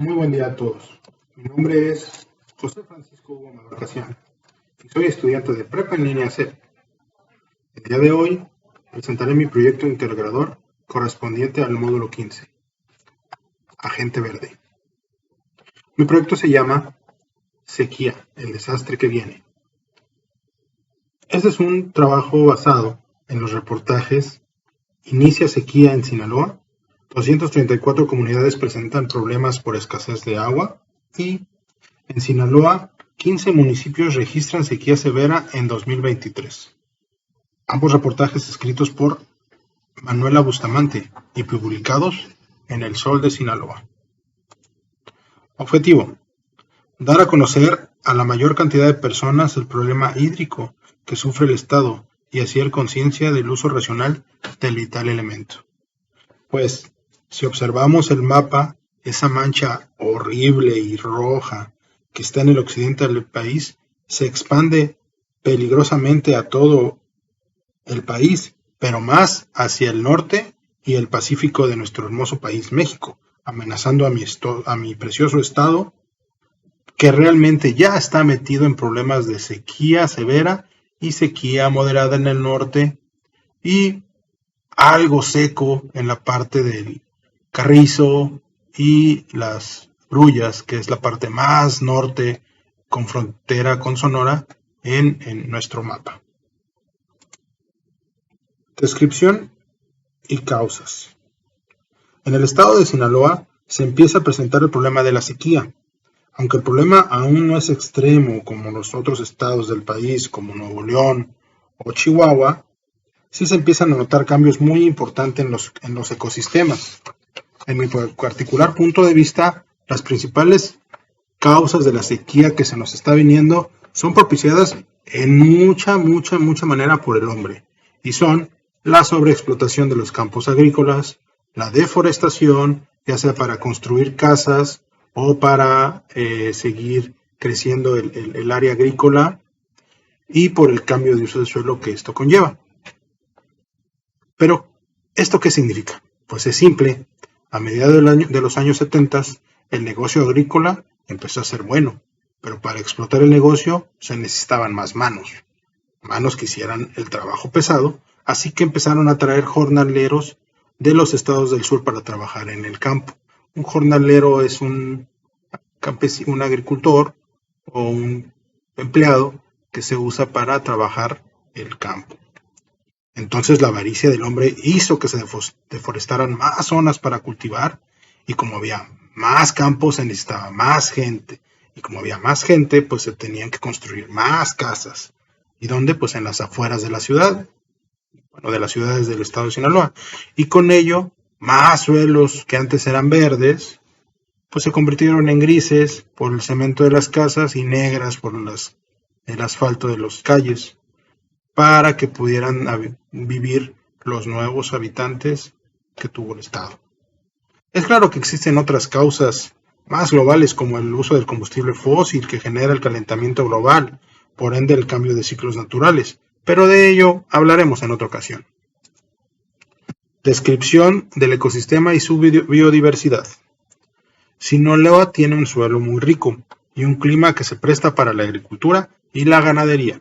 Muy buen día a todos. Mi nombre es José Francisco Hugo Malvacación y soy estudiante de Prepa en línea C. El día de hoy presentaré mi proyecto integrador correspondiente al módulo 15, Agente Verde. Mi proyecto se llama Sequía, el desastre que viene. Este es un trabajo basado en los reportajes Inicia sequía en Sinaloa, 234 comunidades presentan problemas por escasez de agua y en Sinaloa 15 municipios registran sequía severa en 2023. Ambos reportajes escritos por Manuela Bustamante y publicados en El Sol de Sinaloa. Objetivo: dar a conocer a la mayor cantidad de personas el problema hídrico que sufre el Estado y hacer conciencia del uso racional del vital elemento. Pues, si observamos el mapa, esa mancha horrible y roja que está en el occidente del país se expande peligrosamente a todo el país, pero más hacia el norte y el Pacífico de nuestro hermoso país, México, amenazando a mi precioso estado, que realmente ya está metido en problemas de sequía severa y sequía moderada en el norte y algo seco en la parte del Carrizo y las Brullas, que es la parte más norte con frontera con Sonora en nuestro mapa. Descripción y causas. En el estado de Sinaloa se empieza a presentar el problema de la sequía. Aunque el problema aún no es extremo como los otros estados del país, como Nuevo León o Chihuahua, sí se empiezan a notar cambios muy importantes en los ecosistemas. En mi particular punto de vista, las principales causas de la sequía que se nos está viniendo son propiciadas en mucha manera por el hombre, y son la sobreexplotación de los campos agrícolas, la deforestación, ya sea para construir casas o para seguir creciendo el área agrícola, y por el cambio de uso de suelo que esto conlleva. Pero, ¿esto qué significa? Pues es simple. A mediados de los años 70, el negocio agrícola empezó a ser bueno, pero para explotar el negocio se necesitaban más manos que hicieran el trabajo pesado, así que empezaron a traer jornaleros de los estados del sur para trabajar en el campo. Un jornalero es un agricultor o un empleado que se usa para trabajar el campo. Entonces la avaricia del hombre hizo que se deforestaran más zonas para cultivar, y como había más campos se necesitaba más gente, y como había más gente pues se tenían que construir más casas. ¿Y dónde? Pues en las afueras de la ciudad, de las ciudades del estado de Sinaloa, y con ello más suelos que antes eran verdes pues se convirtieron en grises por el cemento de las casas y negras por el asfalto de las calles, para que pudieran vivir los nuevos habitantes que tuvo el estado. Es claro que existen otras causas más globales, como el uso del combustible fósil que genera el calentamiento global, por ende el cambio de ciclos naturales, pero de ello hablaremos en otra ocasión. Descripción del ecosistema y su biodiversidad. Sinaloa tiene un suelo muy rico y un clima que se presta para la agricultura y la ganadería.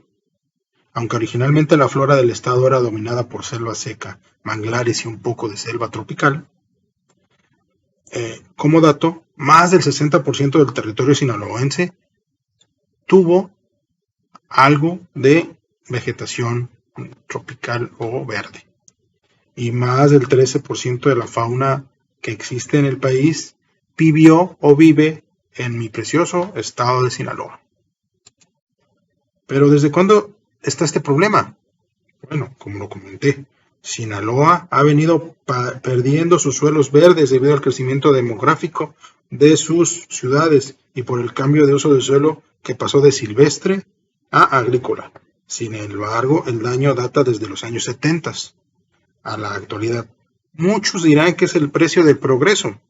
Aunque originalmente la flora del estado era dominada por selva seca, manglares y un poco de selva tropical, como dato, más del 60% del territorio sinaloense tuvo algo de vegetación tropical o verde, y más del 13% de la fauna que existe en el país vivió o vive en mi precioso estado de Sinaloa. Pero ¿desde cuándo está este problema? Bueno, como lo comenté, Sinaloa ha venido perdiendo sus suelos verdes debido al crecimiento demográfico de sus ciudades y por el cambio de uso del suelo que pasó de silvestre a agrícola. Sin embargo, el daño data desde los años 70 a la actualidad. Muchos dirán que es el precio del progreso,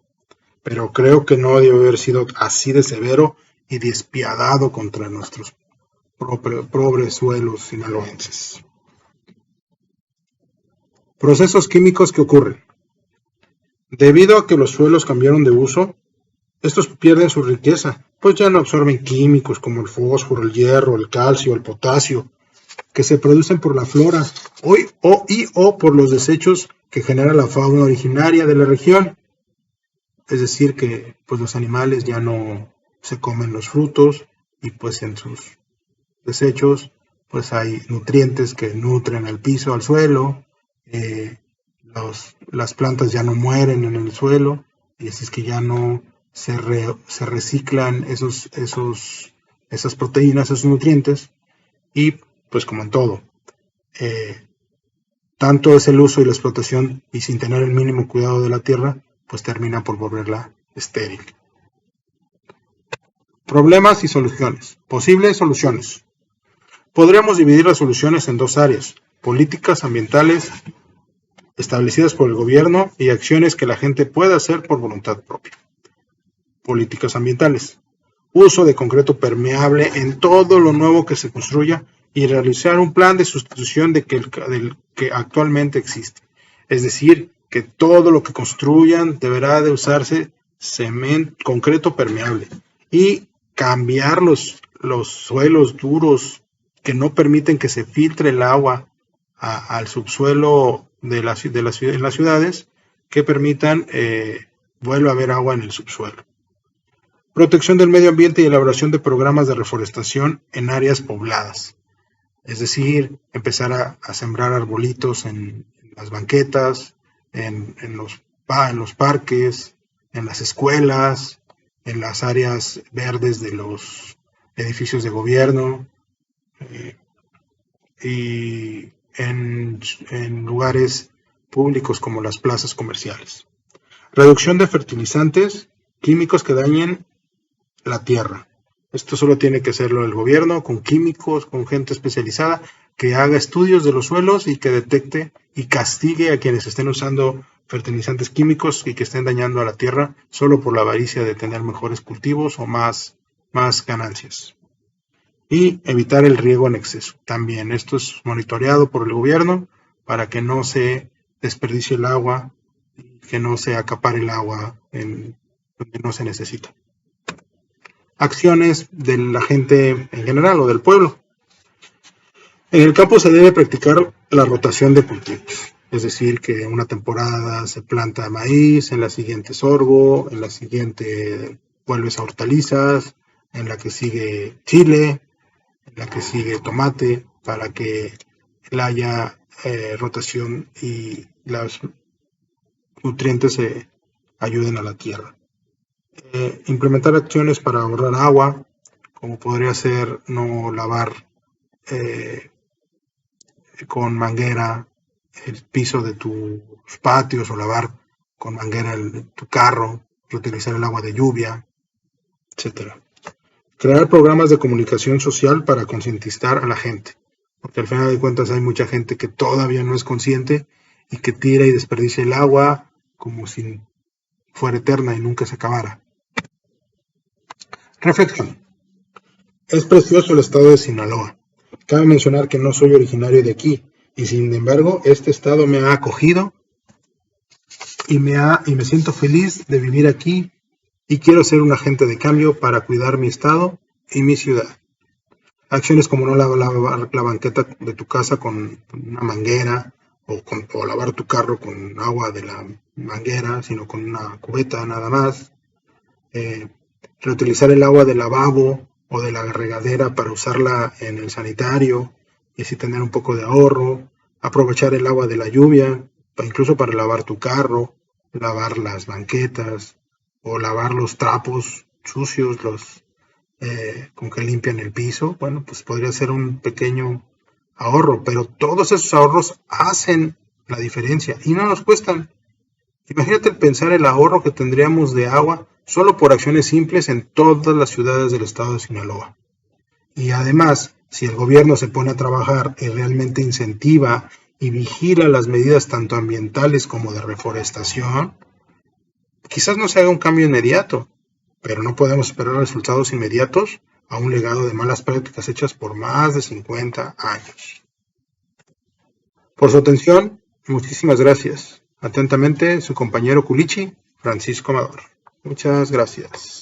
pero creo que no debe haber sido así de severo y despiadado contra nuestros pobres suelos sinaloenses. Procesos químicos que ocurren. Debido a que los suelos cambiaron de uso, Estos pierden su riqueza, pues ya no absorben químicos como el fósforo, el hierro, el calcio, el potasio, que se producen por la flora o por los desechos que genera la fauna originaria de la región. Es decir, que pues los animales ya no se comen los frutos y pues en sus desechos pues hay nutrientes que nutren al piso, al suelo, eh, las plantas ya no mueren en el suelo y así es que ya no se reciclan esas proteínas, esos nutrientes y pues como en todo, eh, tanto es el uso y la explotación y sin tener el mínimo cuidado de la tierra, pues termina por volverla estéril. Problemas y soluciones. Posibles soluciones. Podríamos dividir las soluciones en dos áreas: políticas ambientales establecidas por el gobierno y acciones que la gente pueda hacer por voluntad propia. Políticas ambientales. Uso de concreto permeable en todo lo nuevo que se construya y realizar un plan de sustitución del que actualmente existe. Es decir, que todo lo que construyan deberá de usarse concreto permeable y cambiar los suelos duros que no permiten que se filtre el agua al subsuelo en las ciudades, que permitan vuelva a haber agua en el subsuelo. Protección del medio ambiente y elaboración de programas de reforestación en áreas pobladas. Es decir, empezar a sembrar arbolitos en las banquetas, en los parques, en las escuelas, en las áreas verdes de los edificios de gobierno y en lugares públicos como las plazas comerciales. Reducción de fertilizantes químicos que dañen la tierra. Esto solo tiene que hacerlo el gobierno, con químicos, con gente especializada, que haga estudios de los suelos y que detecte y castigue a quienes estén usando fertilizantes químicos y que estén dañando a la tierra solo por la avaricia de tener mejores cultivos o más ganancias. Y evitar el riego en exceso. También esto es monitoreado por el gobierno para que no se desperdicie el agua, que no se acapare el agua en donde no se necesita. Acciones de la gente en general o del pueblo. En el campo se debe practicar la rotación de cultivos, es decir, que en una temporada se planta maíz, en la siguiente sorgo, en la siguiente vuelves a hortalizas, en la que sigue chile, en la que sigue tomate, para que haya rotación y los nutrientes se ayuden a la tierra. Implementar acciones para ahorrar agua, como podría ser no lavar con manguera el piso de tus patios o lavar con manguera tu carro, reutilizar el agua de lluvia, etc. Crear programas de comunicación social para concientizar a la gente, porque al final de cuentas hay mucha gente que todavía no es consciente y que tira y desperdicia el agua como si fuera eterna y nunca se acabara. Reflexión. Es precioso el estado de Sinaloa. Cabe mencionar que no soy originario de aquí y sin embargo este estado me ha acogido y me siento feliz de vivir aquí y quiero ser un agente de cambio para cuidar mi estado y mi ciudad. Acciones como no lavar la banqueta de tu casa con una manguera o lavar tu carro con agua de la manguera, sino con una cubeta nada más. Reutilizar el agua del lavabo o de la regadera para usarla en el sanitario y así tener un poco de ahorro. Aprovechar el agua de la lluvia, incluso para lavar tu carro, lavar las banquetas o lavar los trapos sucios, con que limpian el piso. Bueno, pues podría ser un pequeño ahorro, pero todos esos ahorros hacen la diferencia y no nos cuestan. Imagínate pensar el ahorro que tendríamos de agua solo por acciones simples en todas las ciudades del estado de Sinaloa. Y además, si el gobierno se pone a trabajar y realmente incentiva y vigila las medidas tanto ambientales como de reforestación, quizás no se haga un cambio inmediato, pero no podemos esperar resultados inmediatos a un legado de malas prácticas hechas por más de 50 años. Por su atención, muchísimas gracias. Atentamente, su compañero Culichi, Francisco Amador. Muchas gracias.